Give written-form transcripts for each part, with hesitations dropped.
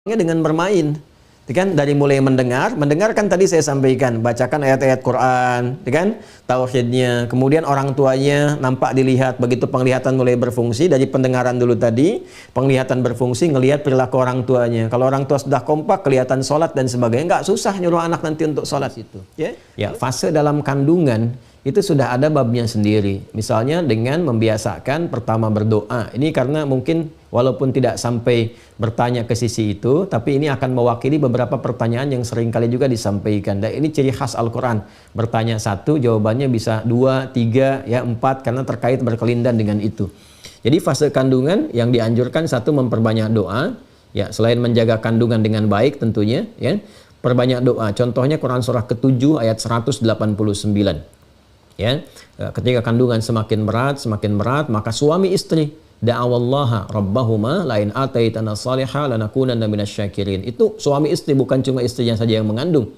dengan bermain. Kan dari mulai mendengar kan tadi saya sampaikan, bacakan ayat-ayat Quran, kan, tauhidnya. Kemudian orang tuanya nampak dilihat, begitu penglihatan mulai berfungsi dari pendengaran dulu tadi, penglihatan berfungsi, ngelihat perilaku orang tuanya. Kalau orang tua sudah kompak, kelihatan sholat dan sebagainya, nggak susah nyuruh anak nanti untuk sholat itu. Ya, fase dalam kandungan itu sudah ada babnya sendiri. Misalnya dengan membiasakan pertama berdoa. Ini karena mungkin walaupun tidak sampai bertanya ke sisi itu, tapi ini akan mewakili beberapa pertanyaan yang seringkali juga disampaikan. Dan ini ciri khas Al-Quran. Bertanya satu, jawabannya bisa dua, tiga, ya empat, karena terkait berkelindan dengan itu. Jadi fase kandungan yang dianjurkan satu, memperbanyak doa. Ya, selain menjaga kandungan dengan baik tentunya, ya, perbanyak doa. Contohnya Quran surah ke-7 ayat 189. Ya, ketika kandungan semakin berat, maka suami istri da'awallaha rabbahuma lain ataitana salihah lanakunanna minasyakirin. Itu suami istri, bukan cuma istrinya saja yang mengandung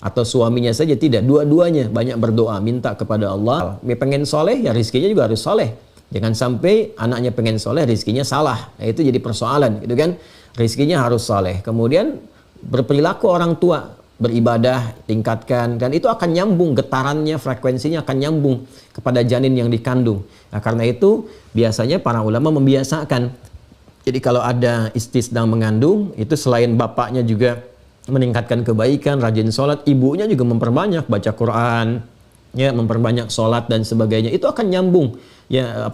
atau suaminya saja, tidak, dua-duanya banyak berdoa, minta kepada Allah. Pengen soleh, ya rizkinya juga harus soleh. Jangan sampai anaknya pengen soleh, rizkinya salah. Nah, itu jadi persoalan, gitu kan? Rizkinya harus soleh. Kemudian berperilaku orang tua, beribadah, tingkatkan, dan itu akan nyambung, getarannya, frekuensinya akan nyambung kepada janin yang dikandung. Nah, karena itu biasanya para ulama membiasakan. Jadi kalau ada istri sedang mengandung, itu selain bapaknya juga meningkatkan kebaikan, rajin sholat, ibunya juga memperbanyak baca Quran, ya, memperbanyak sholat dan sebagainya. Itu akan nyambung, ya,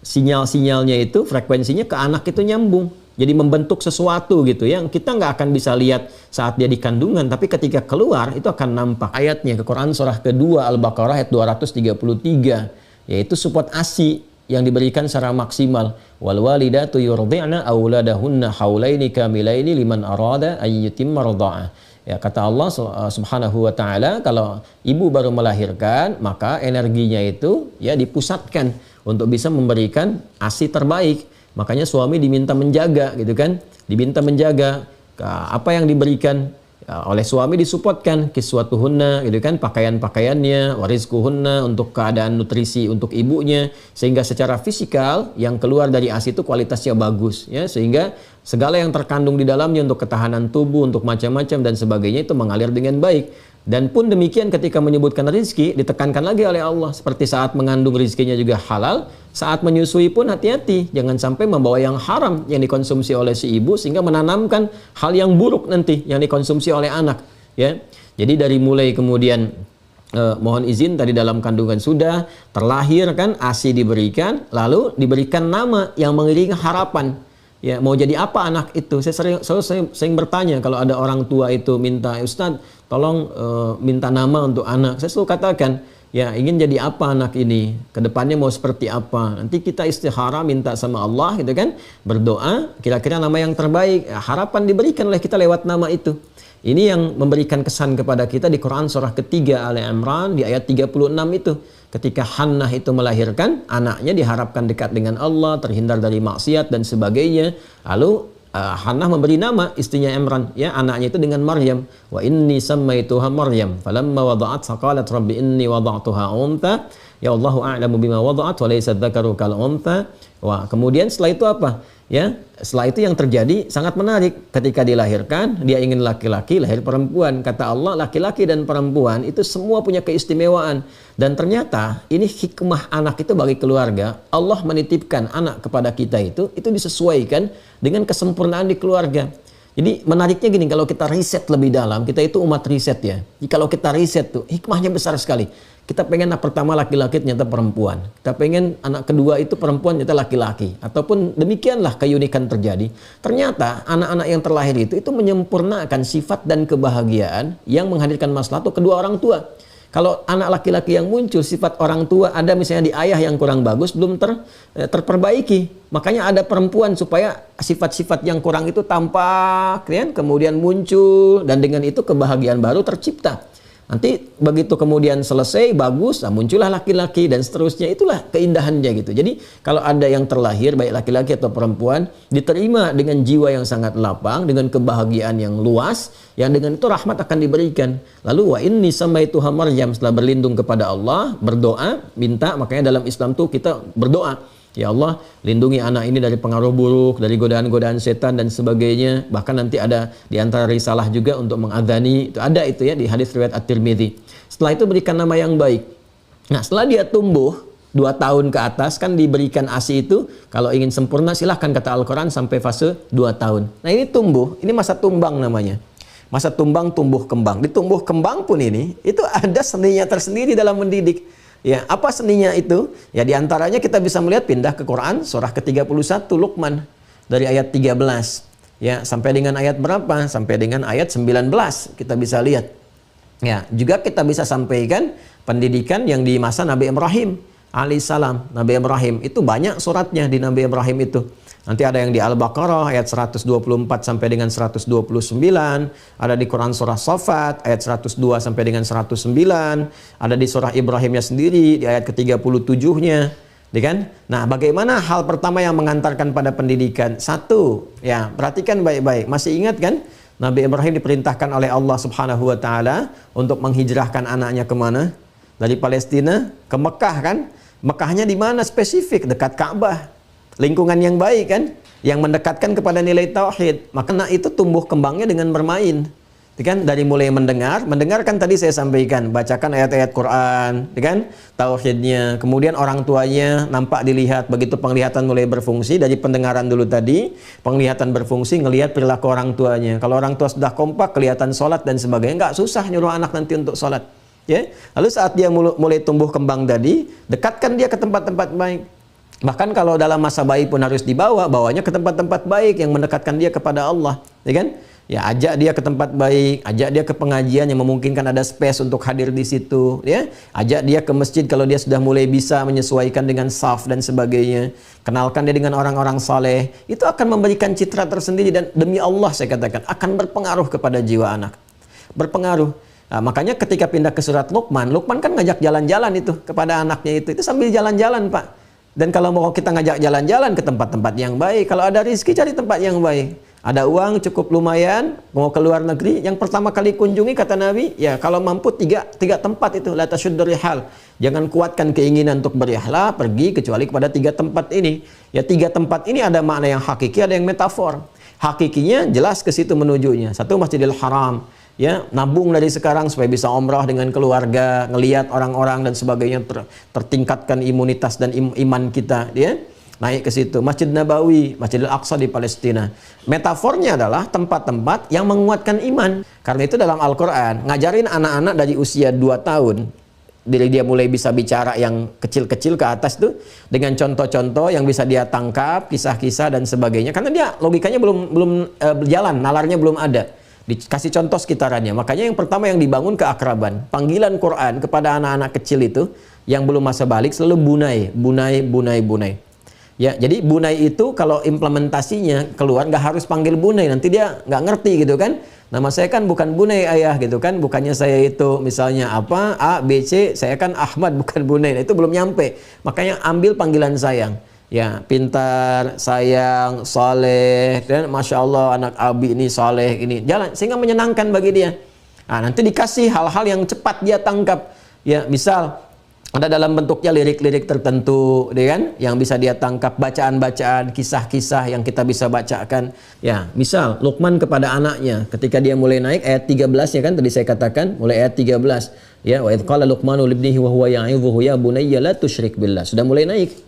sinyal-sinyalnya itu, frekuensinya ke anak itu nyambung. Jadi membentuk sesuatu gitu yang kita nggak akan bisa lihat saat dia di kandungan, tapi ketika keluar itu akan nampak. Ayatnya ke Quran surah kedua Al-Baqarah ayat 233, yaitu support ASI yang diberikan secara maksimal. Wal walidatu yurdi'na auladahunna haulaini kamilaini liman arada ay yutimma ridha'ah. Ya, kata Allah Subhanahu wa taala, kalau ibu baru melahirkan, maka energinya itu ya dipusatkan untuk bisa memberikan ASI terbaik. Makanya suami diminta menjaga, gitu kan? Diminta menjaga apa yang diberikan oleh suami, disupportkan kiswatuhunna, gitu kan? Pakaian-pakaiannya, warizkuhunna, untuk keadaan nutrisi untuk ibunya, sehingga secara fisikal yang keluar dari ASI itu kualitasnya bagus, ya, sehingga segala yang terkandung di dalamnya untuk ketahanan tubuh, untuk macam-macam dan sebagainya itu mengalir dengan baik. Dan pun demikian ketika menyebutkan rizki, ditekankan lagi oleh Allah. Seperti saat mengandung rizkinya juga halal, saat menyusui pun hati-hati. Jangan sampai membawa yang haram yang dikonsumsi oleh si ibu, sehingga menanamkan hal yang buruk nanti yang dikonsumsi oleh anak. Ya, jadi dari mulai kemudian mohon izin tadi dalam kandungan sudah terlahir kan, ASI diberikan, lalu diberikan nama yang mengiringi harapan. Ya, mau jadi apa anak itu? Saya sering bertanya kalau ada orang tua itu minta, Ustadz, tolong minta nama untuk anak. Saya selalu katakan, ya, ingin jadi apa anak ini? Kedepannya mau seperti apa? Nanti kita istikharah, minta sama Allah, gitu kan? Berdoa, kira-kira nama yang terbaik. Ya, harapan diberikan oleh kita lewat nama itu. Ini yang memberikan kesan kepada kita di Quran surah ketiga Ali Imran di ayat 36 itu. Ketika Hannah itu melahirkan, anaknya diharapkan dekat dengan Allah, terhindar dari maksiat dan sebagainya. Lalu Hannah memberi nama istrinya Imran, ya, anaknya itu dengan Maryam. Wa inni sammaituha Maryam, falamma wada'at faqalat rabbi inni wada'tuha untha, ya Allahu a'lamu bima wada'at wa laysa dzakaru kal untha. Wah, kemudian setelah itu apa? Ya, setelah itu yang terjadi sangat menarik. Ketika dilahirkan, dia ingin laki-laki, lahir perempuan. Kata Allah, laki-laki dan perempuan itu semua punya keistimewaan. Dan ternyata ini hikmah anak itu bagi keluarga. Allah menitipkan anak kepada kita itu disesuaikan dengan kesempurnaan di keluarga. Jadi menariknya gini, kalau kita riset lebih dalam, kita itu umat riset, ya. Jadi kalau kita riset tuh, hikmahnya besar sekali. Kita pengen anak pertama laki-laki, ternyata perempuan. Kita pengen anak kedua itu perempuan, ternyata laki-laki. Ataupun demikianlah keunikan terjadi. Ternyata anak-anak yang terlahir itu menyempurnakan sifat dan kebahagiaan yang menghadirkan maslahat kedua orang tua. Kalau anak laki-laki yang muncul, sifat orang tua ada misalnya di ayah yang kurang bagus, belum terperbaiki. Makanya ada perempuan supaya sifat-sifat yang kurang itu tampak, ya, kemudian muncul, dan dengan itu kebahagiaan baru tercipta. Nanti begitu kemudian selesai, bagus, nah muncullah laki-laki dan seterusnya. Itulah keindahannya gitu. Jadi kalau ada yang terlahir, baik laki-laki atau perempuan, diterima dengan jiwa yang sangat lapang, dengan kebahagiaan yang luas, yang dengan itu rahmat akan diberikan. Lalu wa inni samaituha Maryam, setelah berlindung kepada Allah, berdoa, minta. Makanya dalam Islam tuh kita berdoa. Ya Allah, lindungi anak ini dari pengaruh buruk, dari godaan-godaan setan dan sebagainya. Bahkan nanti ada di antara risalah juga untuk mengadhani. Itu ada itu ya di hadis riwayat At-Tirmidzi. Setelah itu berikan nama yang baik. Nah, setelah dia tumbuh 2 tahun ke atas kan diberikan ASI itu, kalau ingin sempurna silahkan kata Al-Quran sampai fase 2 tahun. Nah, ini tumbuh, ini masa tumbang namanya. Masa tumbang, tumbuh kembang. Di tumbuh kembang pun ini, itu ada seninya tersendiri dalam mendidik. Ya, apa seninya itu? Ya, diantaranya kita bisa melihat pindah ke Quran surah ke-31 Luqman dari ayat 13 ya sampai dengan ayat berapa? Sampai dengan ayat 19 kita bisa lihat. Ya, juga kita bisa sampaikan pendidikan yang di masa Nabi Ibrahim alaihissalam. Nabi Ibrahim itu banyak suratnya di Nabi Ibrahim itu. Nanti ada yang di Al-Baqarah ayat 124 sampai dengan 129, ada di Quran surah Shafat ayat 102 sampai dengan 109, ada di surah Ibrahimnya sendiri di ayat ke-37-nya, kan? Nah, bagaimana hal pertama yang mengantarkan pada pendidikan? Satu, ya, perhatikan baik-baik. Masih ingat kan? Nabi Ibrahim diperintahkan oleh Allah Subhanahu wa taala untuk menghijrahkan anaknya kemana? Dari Palestina ke Mekah kan? Mekahnya di mana spesifik? Dekat Ka'bah. Lingkungan yang baik kan, yang mendekatkan kepada nilai tauhid. Maka itu tumbuh kembangnya dengan bermain, kan? Dari mulai mendengar kan tadi saya sampaikan, bacakan ayat-ayat Quran, kan? Tauhidnya, kemudian orang tuanya nampak dilihat, begitu penglihatan mulai berfungsi dari pendengaran dulu tadi, penglihatan berfungsi ngelihat perilaku orang tuanya. Kalau orang tua sudah kompak, kelihatan sholat dan sebagainya, nggak susah nyuruh anak nanti untuk sholat. Ya, lalu saat dia mulai tumbuh kembang tadi, dekatkan dia ke tempat-tempat baik. Bahkan kalau dalam masa bayi pun harus bawanya ke tempat-tempat baik yang mendekatkan dia kepada Allah, ya kan? Ya, ajak dia ke tempat baik, ajak dia ke pengajian yang memungkinkan ada space untuk hadir di situ, ya. Ajak dia ke masjid kalau dia sudah mulai bisa menyesuaikan dengan saf dan sebagainya. Kenalkan dia dengan orang-orang saleh. Itu akan memberikan citra tersendiri dan demi Allah saya katakan akan berpengaruh kepada jiwa anak. Berpengaruh. Nah, makanya ketika pindah ke surat Luqman kan ngajak jalan-jalan itu kepada anaknya itu sambil jalan-jalan, Pak. Dan kalau mau kita ngajak jalan-jalan ke tempat-tempat yang baik, kalau ada rezeki cari tempat yang baik. Ada uang cukup lumayan, mau ke luar negeri, yang pertama kali kunjungi kata Nabi, ya kalau mampu tiga tempat itu, la tasyuddu rihal. Jangan kuatkan keinginan untuk berihlah, pergi kecuali kepada 3 tempat ini. Ya 3 tempat ini ada makna yang hakiki, ada yang metafor. Hakikinya jelas ke situ menujunya. Satu Masjidil Haram. Ya, nabung dari sekarang supaya bisa umrah dengan keluarga, ngelihat orang-orang dan sebagainya, tertingkatkan imunitas dan iman kita, ya. Naik ke situ. Masjid Nabawi, Masjidil Aqsa di Palestina. Metafornya adalah tempat-tempat yang menguatkan iman. Karena itu dalam Al-Qur'an ngajarin anak-anak dari usia 2 tahun, dari dia mulai bisa bicara yang kecil-kecil ke atas tuh dengan contoh-contoh yang bisa dia tangkap, kisah-kisah dan sebagainya. Karena dia logikanya belum berjalan, nalarnya belum ada. Dikasih contoh sekitarannya. Makanya yang pertama yang dibangun keakraban. Panggilan Quran kepada anak-anak kecil itu yang belum masa balik selalu bunai. Ya, jadi bunai itu kalau implementasinya keluar nggak harus panggil bunai, nanti dia nggak ngerti gitu kan. Nama saya kan bukan bunai ayah gitu kan, bukannya saya itu misalnya apa A B C, saya kan Ahmad bukan bunai. Nah, itu belum nyampe. Makanya ambil panggilan sayang. Ya, pintar, sayang, soleh, dan masya Allah anak Abi ini soleh ini jalan sehingga menyenangkan bagi dia. Nah, nanti dikasih hal-hal yang cepat dia tangkap. Ya, misal ada dalam bentuknya lirik-lirik tertentu, kan, yang bisa dia tangkap, bacaan-bacaan, kisah-kisah yang kita bisa bacakan. Ya, misal Luqman kepada anaknya ketika dia mulai naik ayat 13 ya kan tadi saya katakan mulai ayat 13. Ya, wa idz qala Luqmanu libnihi wa huwa ya'idhuhu ya bunayya la tusyrik billah. Sudah mulai naik.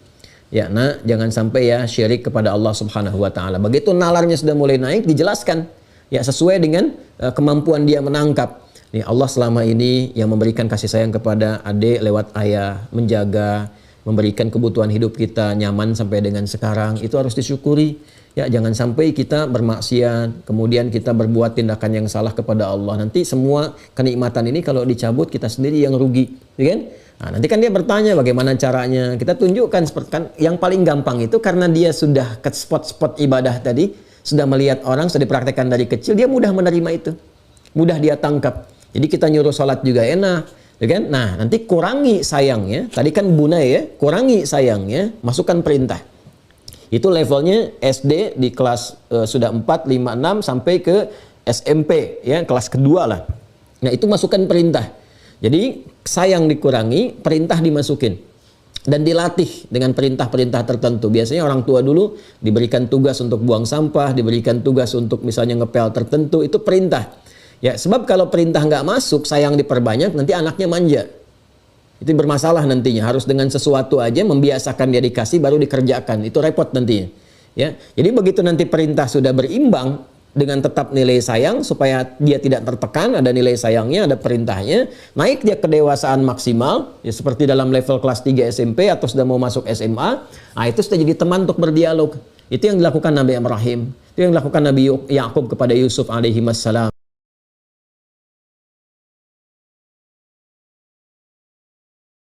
Ya, nah jangan sampai ya syirik kepada Allah Subhanahu wa taala. Begitu nalarnya sudah mulai naik dijelaskan ya sesuai dengan kemampuan dia menangkap. Nih, Allah selama ini yang memberikan kasih sayang kepada adik lewat ayah, menjaga, memberikan kebutuhan hidup kita nyaman sampai dengan sekarang, itu harus disyukuri. Ya, jangan sampai kita bermaksiat, kemudian kita berbuat tindakan yang salah kepada Allah. Nanti semua kenikmatan ini kalau dicabut kita sendiri yang rugi, ya kan? Nah, nanti kan dia bertanya bagaimana caranya. Kita tunjukkan seperti kan yang paling gampang itu karena dia sudah ke spot-spot ibadah tadi, sudah melihat orang, sudah dipraktekkan dari kecil, dia mudah menerima itu. Mudah dia tangkap. Jadi kita nyuruh sholat juga enak, ya kan? Nah, nanti kurangi sayangnya. Tadi kan bunai ya, kurangi sayangnya, masukkan perintah. Itu levelnya SD di kelas sudah 4, 5, 6 sampai ke SMP ya, kelas kedua lah. Nah, itu masukkan perintah. Jadi sayang dikurangi, perintah dimasukin. dan dilatih dengan perintah-perintah tertentu. Biasanya orang tua dulu diberikan tugas untuk buang sampah, diberikan tugas untuk misalnya ngepel tertentu, itu perintah. Ya, sebab kalau perintah nggak masuk, sayang diperbanyak, nanti anaknya manja. Itu bermasalah nantinya. Harus dengan sesuatu aja membiasakan dia dikasih baru dikerjakan. Itu repot nantinya. Ya, jadi begitu nanti perintah sudah berimbang dengan tetap nilai sayang supaya dia tidak tertekan, ada nilai sayangnya, ada perintahnya, naik dia kedewasaan maksimal, ya seperti dalam level kelas 3 SMP atau sudah mau masuk SMA, nah itu sudah jadi teman untuk berdialog. Itu yang dilakukan Nabi Ibrahim, itu yang dilakukan Nabi Yakub kepada Yusuf alaihi wassalam.